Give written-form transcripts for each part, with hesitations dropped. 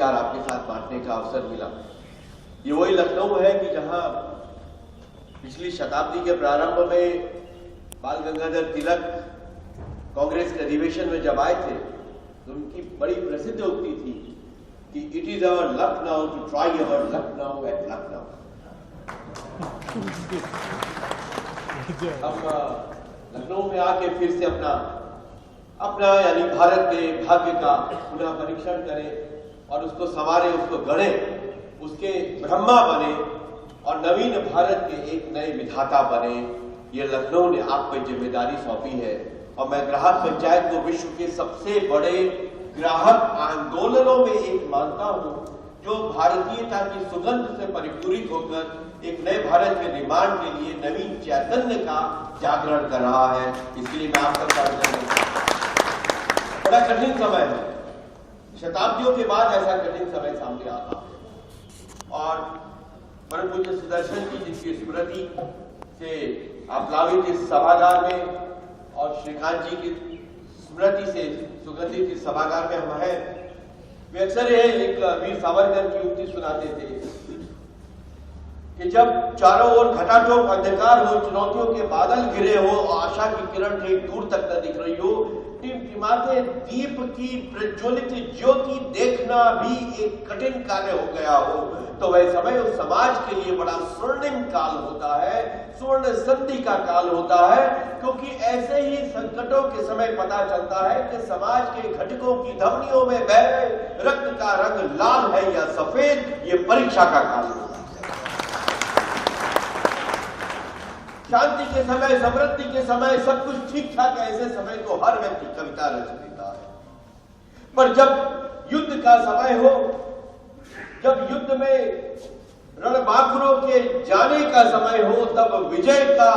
विचार आपके साथ बांटने का अवसर मिला। ये वही लखनऊ है कि जहां पिछली शताब्दी के प्रारंभ में बाल गंगाधर तिलक कांग्रेस के अधिवेशन में जब आए थे तो उनकी बड़ी प्रसिद्ध उक्ति थी कि it is our luck now to try our luck now at Lucknow. हम लखनऊ में आके फिर से अपना यानी भारत के भाग्य का पुनः परीक्षण करें और उसको संवारे, उसको गढ़े, उसके ब्रह्मा बने और नवीन भारत के एक नए विधाता बने। ये लखनऊ ने आपको जिम्मेदारी सौंपी है और मैं ग्राहक पंचायत को विश्व के सबसे बड़े ग्राहक आंदोलनों में एक मानता हूं जो भारतीयता की सुगंध से परिपूरित होकर एक नए भारत के निर्माण के लिए नवीन चैतन्य का जागरण कर रहा है। इसलिए मैं आपका स्वागत करता हूं। बड़ा कठिन समय है, शताब्दियों के बाद ऐसा कठिन समय सामने आता है और परम पूज्य सुदर्शन जी जिसकी स्मृति से आप्लावित इस सभागार में और श्रीकांत जी की स्मृति से सुगंधित इस सभागार में हम हैं। वे अक्सर एक वीर सावरकर की उक्ति सुनाते थे कि जब चारों ओर घटाटोप अंधकार हो, चुनौतियों के बादल घिरे हो, आशा की किरण कहीं दूर तक न दिख रही हो, टिमटिमाते दीप की प्रज्वलित ज्योति देखना भी एक कठिन कार्य हो गया हो, तो वह समय उस समाज के लिए बड़ा स्वर्णिम काल होता है, स्वर्ण संधि का काल होता है। क्योंकि ऐसे ही संकटों के समय पता चलता है कि समाज के घटकों की धमनियों में बह रहे रक्त का रंग लाल है या सफेद। ये परीक्षा का काल होता है। शांति के समय, समृद्धि के समय, सब कुछ ठीक ठाक है, ऐसे समय तो हर व्यक्ति कविता रच देता है। पर जब युद्ध का समय हो, जब युद्ध में रणबांकुरों के जाने का समय हो, तब विजय का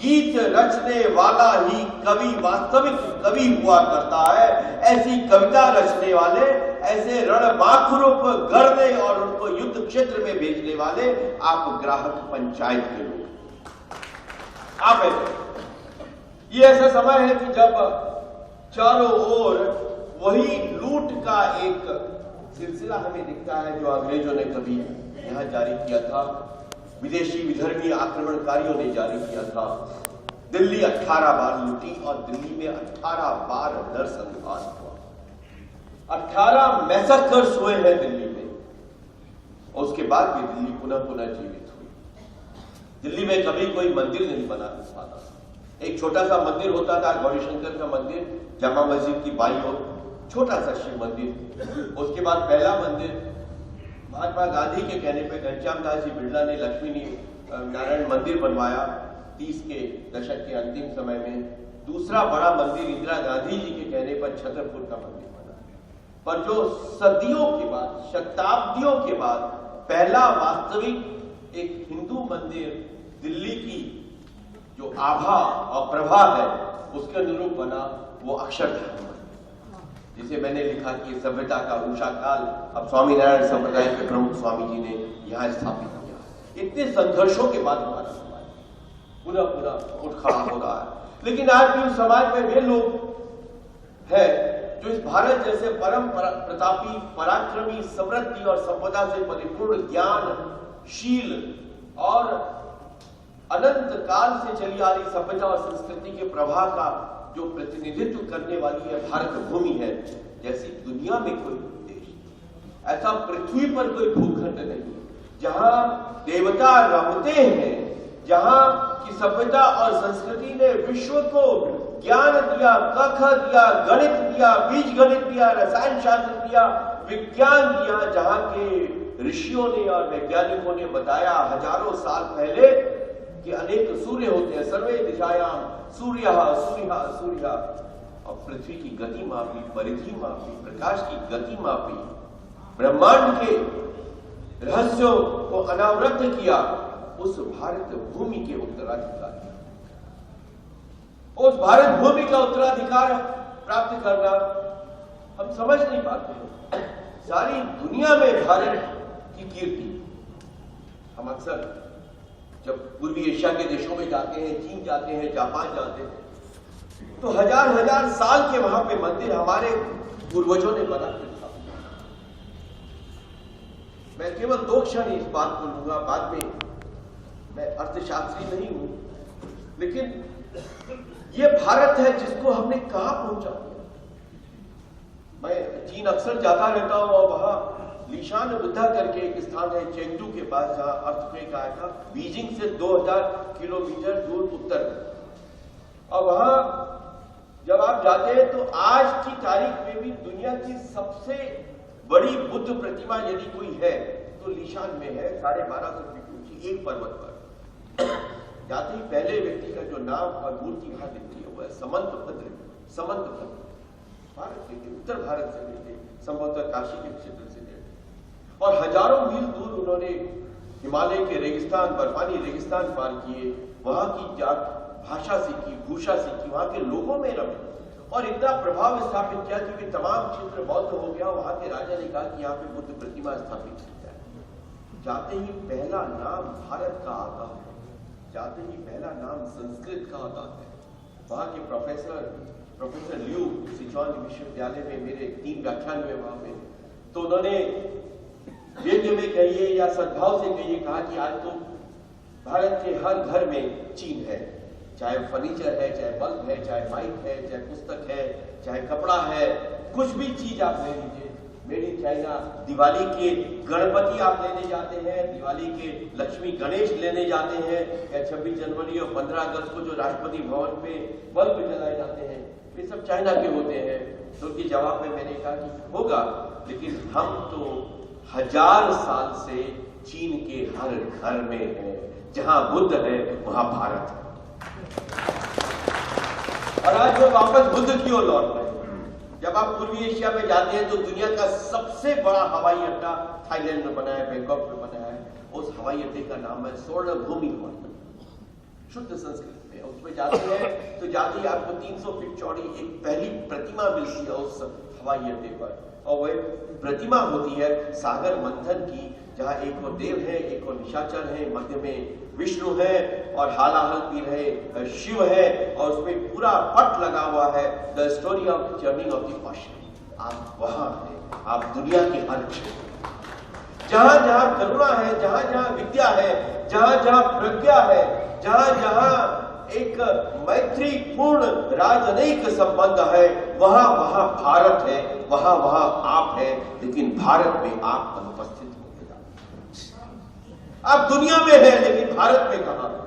गीत रचने वाला ही कवि वास्तविक कवि हुआ करता है। ऐसी कविता रचने वाले, ऐसे रणबांकुरों को गढ़ने और उनको युद्ध क्षेत्र में भेजने वाले आप ग्राहक पंचायत के लोग आप ऐसे। ये ऐसा समय है कि जब चारों ओर वही लूट का एक सिलसिला हमें दिखता है जो अंग्रेजों ने कभी यहां जारी किया था, विदेशी विधर्मी आक्रमणकारियों ने जारी किया था। दिल्ली 18 बार लूटी और दिल्ली में 18 बार नरसंहार हुआ। 18 मैसेकर्स हुए हैं दिल्ली में और उसके बाद भी दिल्ली पुनः जीवित हुई। दिल्ली में कभी कोई मंदिर नहीं बना पाता। एक छोटा सा मंदिर होता था, गौरीशंकर का मंदिर, जामा मस्जिद की बाईं ओर छोटा सा शिव मंदिर। उसके बाद पहला मंदिर महात्मा गांधी के कहने पर घनश्याम दास जी बिरला ने लक्ष्मी नारायण मंदिर बनवाया 30 के दशक के अंतिम समय में। दूसरा बड़ा मंदिर इंदिरा गांधी जी के कहने पर छतरपुर का मंदिर बना। पर जो सदियों के बाद, शताब्दियों के बाद पहला वास्तविक एक हिंदू मंदिर दिल्ली की जो आभा और प्रभा है उसके अनुरूप बना, वो अक्षरधाम मंदिर, जिसे मैंने लिखा कि सभ्यता का उषा काल अब स्वामीनारायण संप्रदाय के प्रमुख स्वामी जी ने यहाँ स्थापित किया। इतने संघर्षों के बाद हमारा समाज पुनः उठ खड़ा हो रहा है। लेकिन आज भी उस समाज में वे लोग हैं जो इस भारत जैसे परम प्रतापी, पराक्रमी, समृद्धि और संपदा से परिपूर्ण, ज्ञानशील और अनंत काल से चली आ रही सभ्यता और संस्कृति के प्रभाव का जो प्रतिनिधित्व करने वाली है भारत भूमि है। जैसी दुनिया में कोई देश, ऐसा पृथ्वी पर कोई भूखंड नहीं जहां देवता रमते हैं, जहां की सभ्यता और संस्कृति ने विश्व को ज्ञान दिया, कख दिया, गणित दिया, बीज गणित दिया, रसायन शास्त्र दिया, विज्ञान दिया, जहां के ऋषियों ने और वैज्ञानिकों ने बताया हजारों साल पहले कि अनेक सूर्य होते हैं, सर्वे दिशायाम सूर्य सूर्य, और पृथ्वी की गति मापी, परिधि मापी, प्रकाश की गति मापी, ब्रह्मांड के रहस्यों को अनावृत किया। उस भारत भूमि के उत्तराधिकारी, उस भारत भूमि का उत्तराधिकार प्राप्त करना हम समझ नहीं पाते। सारी दुनिया में भारत की कीर्ति, हम अक्सर जब पूर्वी एशिया के देशों में जाते हैं, चीन जाते हैं, जापान जाते हैं, तो हजार साल के वहां पे मंदिर हमारे पूर्वजों ने बना के था। मैं केवल 2 क्षण इस बात को लूंगा, बाद में मैं अर्थशास्त्री नहीं हूं, लेकिन ये भारत है जिसको हमने कहां पहुंचा दिया। मैं चीन अक्सर जाता रहता हूं और वहां लीशान बुद्धा करके एक स्थान है चेंगडू के पास, जहां अर्थक्वेक आया था, बीजिंग से 2000 किलोमीटर दूर उत्तर में। और वहां जब आप जाते हैं तो आज की तारीख में भी दुनिया की सबसे बड़ी बुद्ध प्रतिमा यदि कोई है तो लीशान में है, 12.5 फीट ऊंची एक पर्वत पर। जाते ही पहले व्यक्ति का जो नाम और मूर्ति वहां दिखती है वो है समंतभद्र। समंतभद्र भारत के उत्तर भारत से मिलते, संभवतः काशी के क्षेत्र से मिलते, और हजारों मील दूर उन्होंने हिमालय के रेगिस्तान, बर्फानी रेगिस्तान पार किए, वहां की जात भाषा सीखी, भूषा सीखी, वहां के लोगों में रमे और इतना प्रभाव स्थापित किया कि वे तमाम क्षेत्र बौद्ध हो गया। वहां के राजा ने कहा कि यहाँ पे बुद्ध प्रतिमा स्थापित की जाए। जाते ही पहला नाम भारत का आता है, जाते ही पहला नाम संस्कृत का आता है। वहां के प्रोफेसर लियू सिचुआन विश्वविद्यालय में मेरे 3 व्याख्यान हुए वहां पे, तो उन्होंने व्यंग्य में कहिए या सद्भाव से कहिए कहा कि आज तो भारत के हर घर में चीन है, चाहे फर्नीचर है, चाहे बल्ब है, चाहे माइक है, चाहे पुस्तक है, चाहे कपड़ा है, कुछ भी चीज आप ले लीजिए मेड इन चाइना। दिवाली के गणपति आप लेने जाते हैं, दिवाली के लक्ष्मी गणेश लेने जाते हैं, या 26 जनवरी और 15 अगस्त को जो राष्ट्रपति भवन पे बल्ब जलाए जाते हैं, ये सब चाइना के होते हैं। तो उनके जवाब में मैंने कहा कि होगा, लेकिन हम तो 1000 साल से चीन के हर घर में हैं। जहां बुद्ध है वहां भारत है। और आज वो वापस बुद्ध की ओर लौट रहे हैं। जब आप पूर्वी एशिया में जाते हैं तो दुनिया का सबसे बड़ा हवाई अड्डा थाईलैंड में बना है, बैंकॉक में बना है। उस हवाई अड्डे का नाम है स्वर्ण भूमि हवाई, शुद्ध संस्कृत में। उसमें जाते हैं तो जाते ही आपको 300 फीट चौड़ी एक पहली प्रतिमा मिलती है उस हवाई अड्डे पर, और वह प्रतिमा होती है सागर मंथन की, जहां एक वो देव है, एक वो निशाचर है, मध्य में विष्णु है और हालाहल पी रहे शिव है, और उसमें पूरा पट लगा हुआ है the story of journey of the ocean. आप वहां हैं, आप दुनिया के हर क्षेत्र, जहां जहां करुणा है, जहां जहां विद्या है, जहां जहां प्रज्ञा है, जहां जहां एक मैत्रीपूर्ण राजनयिक संबंध है, वहां वहां भारत है, वहां वहां आप है। लेकिन भारत में आप अनुपस्थित हो गए। आप दुनिया में है लेकिन भारत में कहां है?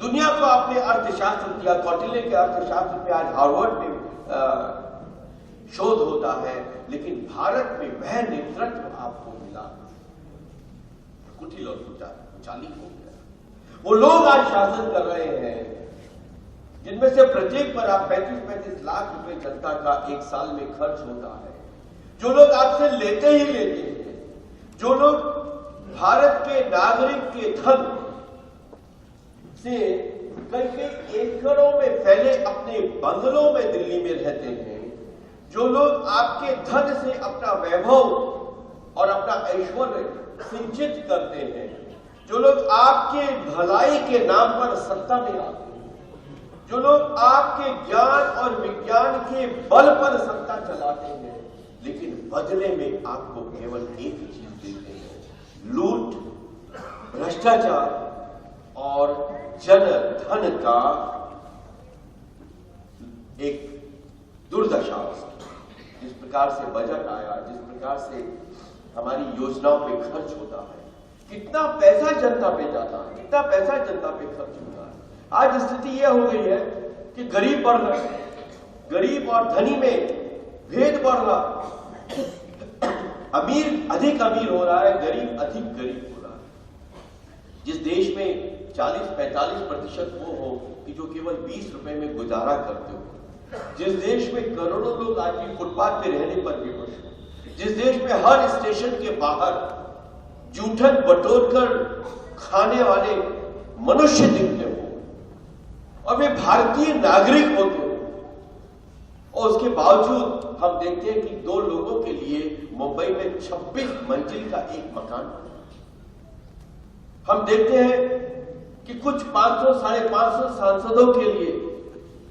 दुनिया को आपने अर्थशास्त्र दिया, कौटिल्य के अर्थशास्त्र पे आज हार्वर्ड में शोध होता है, लेकिन भारत में वह नेतृत्व आपको मिला, कुटिल और कुचाली हो गया। वो लोग आज शासन कर रहे हैं जिनमें से प्रत्येक पर आप 35-35 लाख रुपए जनता का एक साल में खर्च होता है। जो लोग आपसे लेते ही लेते हैं, जो लोग भारत के नागरिक के धन से कई एकड़ों में फैले अपने बंगलों में दिल्ली में रहते हैं, जो लोग आपके धन से अपना वैभव और अपना ऐश्वर्य सिंचित करते हैं, जो लोग आपके भलाई के नाम पर सत्ता में आते हैं, जो लोग आपके ज्ञान और विज्ञान के बल पर सत्ता चलाते हैं, लेकिन बदले में आपको केवल एक चीज देते हैं, लूट, भ्रष्टाचार और जन धन का एक दुर्दशा। जिस प्रकार से बजट आया, जिस प्रकार से हमारी योजनाओं पे खर्च होता है, कितना पैसा जनता पे जाता है, कितना पैसा जनता पे खर्च होता है। आज स्थिति यह हो गई है कि गरीब बढ़ रहा है, गरीब और धनी में भेद बढ़ रहा है, अमीर अधिक अमीर हो रहा है, गरीब अधिक गरीब हो रहा है। जिस देश में 40-45% वो हो कि जो केवल 20 रुपए में गुजारा करते हो, जिस देश में करोड़ों लोग आज भी फुटपाथ पे रहने पर विवश हो, जिस देश में हर स्टेशन के बाहर जूठन बटोरकर खाने वाले मनुष्य दिखते हो और वे भारतीय नागरिक होते हो, और उसके बावजूद हम देखते हैं कि 2 लोगों के लिए मुंबई में 26 मंजिल का एक मकान। हम देखते हैं कि कुछ 500-550 सांसदों के लिए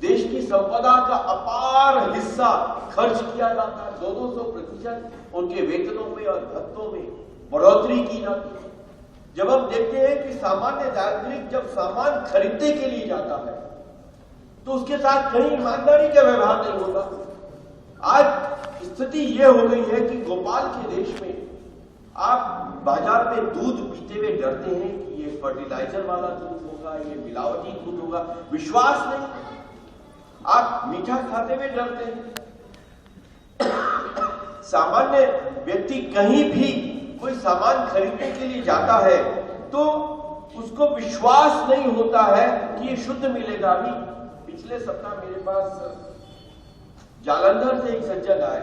देश की संपदा का अपार हिस्सा खर्च किया जाता है। 200% उनके वेतनों में और भत्तों में बढ़ोतरी की जाती है। जब हम देखते हैं कि सामान्य नागरिक जब सामान खरीदने के लिए जाता है तो उसके साथ कहीं ईमानदारी का व्यवहार नहीं होता। आज स्थिति यह हो गई है कि गोपाल के देश में आप बाजार में दूध पीते हुए डरते हैं कि ये फर्टिलाइजर वाला दूध होगा, ये मिलावटी दूध होगा, विश्वास नहीं। आप मीठा खाते हुए डरते हैं। सामान्य व्यक्ति कहीं भी कोई सामान खरीदने के लिए जाता है तो उसको विश्वास नहीं होता है कि ये शुद्ध मिलेगा। अभी पिछले सप्ताह मेरे पास जालंधर से एक सज्जन आए,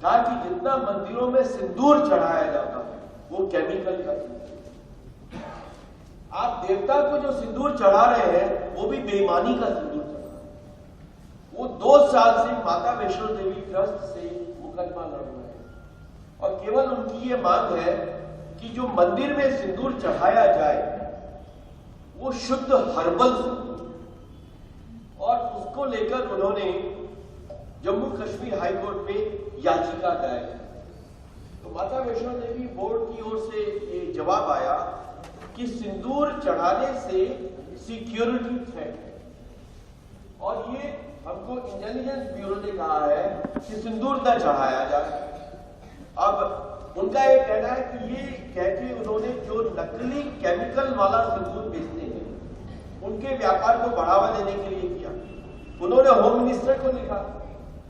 कहा कि जितना मंदिरों में सिंदूर चढ़ाया जाता है वो केमिकल का सिंदूर। आप देवता को जो सिंदूर चढ़ा रहे हैं वो भी बेईमानी का सिंदूर चढ़ा रहे हैं। वो 2 साल से माता वैष्णो देवी ट्रस्ट से मुकदमा लड़ रहे हैं और केवल उनकी ये मांग है कि जो मंदिर में सिंदूर चढ़ाया जाए वो शुद्ध हर्बल सिंदूर, और उसको लेकर उन्होंने जम्मू कश्मीर हाईकोर्ट में याचिका दायर की। तो माता वैष्णो देवी बोर्ड की ओर से ये जवाब आया कि सिंदूर चढ़ाने से सिक्योरिटी थ्रेट है, और ये हमको इंटेलिजेंस ब्यूरो ने कहा है कि सिंदूर न चढ़ाया जाए। अब उनका ये कहना है कि ये कह के उन्होंने जो नकली केमिकल वाला सिंदूर बेचते हैं उनके व्यापार को बढ़ावा देने के लिए किया। उन्होंने होम मिनिस्टर को लिखा